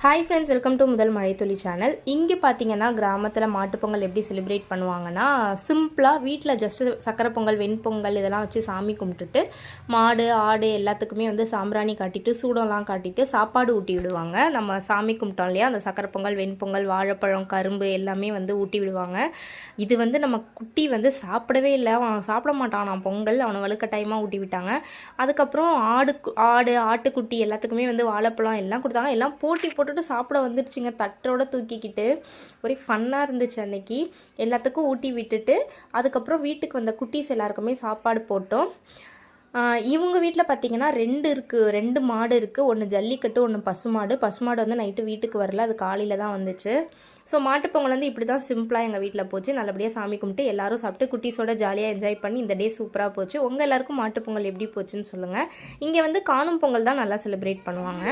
Hi friends, welcome to முதல் மழைத்துளி channel. இங்கே பார்த்தீங்கன்னா கிராமத்தில் மாட்டுப்பொங்கல் எப்படி செலிப்ரேட் பண்ணுவாங்கன்னா, சிம்பிளாக வீட்டில் ஜஸ்ட்டு சக்கரை பொங்கல், வெண்பொங்கல் இதெல்லாம் வச்சு சாமி கும்பிட்டுட்டு மாடு ஆடு எல்லாத்துக்குமே வந்து சாம்பிராணி காட்டிட்டு சூடம்லாம் காட்டிட்டு சாப்பாடு ஊட்டி விடுவாங்க. நம்ம சாமி கும்பிட்டோம் இல்லையா, அந்த சக்கரை பொங்கல், வெண்பொங்கல், வாழைப்பழம், கரும்பு எல்லாமே வந்து ஊட்டி விடுவாங்க. இது வந்து நம்ம குட்டி வந்து சாப்பிடவே இல்லை, அவன் சாப்பிட மாட்டான். நான் பொங்கல் அவனை வலுக்கட்டாயமாக ஊட்டி விட்டாங்க. அதுக்கப்புறம் ஆட்டுக்குட்டி எல்லாத்துக்குமே வந்து வாழைப்பழம் எல்லாம் கொடுத்தாங்க. எல்லாம் போட்டு சாப்பிட வந்துடுச்சுங்க, தட்டோட தூக்கிக்கிட்டு. ஒரே ஃபன்னாக இருந்துச்சு அன்னைக்கு. எல்லாத்துக்கும் ஊட்டி விட்டுட்டு அதுக்கப்புறம் வீட்டுக்கு வந்த குட்டீஸ் எல்லாருக்குமே சாப்பாடு போட்டோம். இவங்க வீட்டில் பார்த்திங்கன்னா ரெண்டு மாடு இருக்குது. ஒன்று ஜல்லிக்கட்டு, ஒன்று பசுமாடு வந்து நைட்டு வீட்டுக்கு வரல, அது காலையில் தான் வந்துச்சு. ஸோ மாட்டுப்பொங்கல் வந்து இப்படி தான் சிம்பிளாக எங்கள் வீட்டில் போச்சு. நல்லபடியாக சாமி கும்பிட்டு எல்லோரும் சாப்பிட்டு குட்டீஸோட ஜாலியாக என்ஜாய் பண்ணி இந்த டே சூப்பராக போச்சு. உங்கள் எல்லாருக்கும் மாட்டுப்பொங்கல் எப்படி போச்சுன்னு சொல்லுங்கள். இங்கே வந்து காணும் பொங்கல் தான் நல்லா செலிப்ரேட் பண்ணுவாங்க.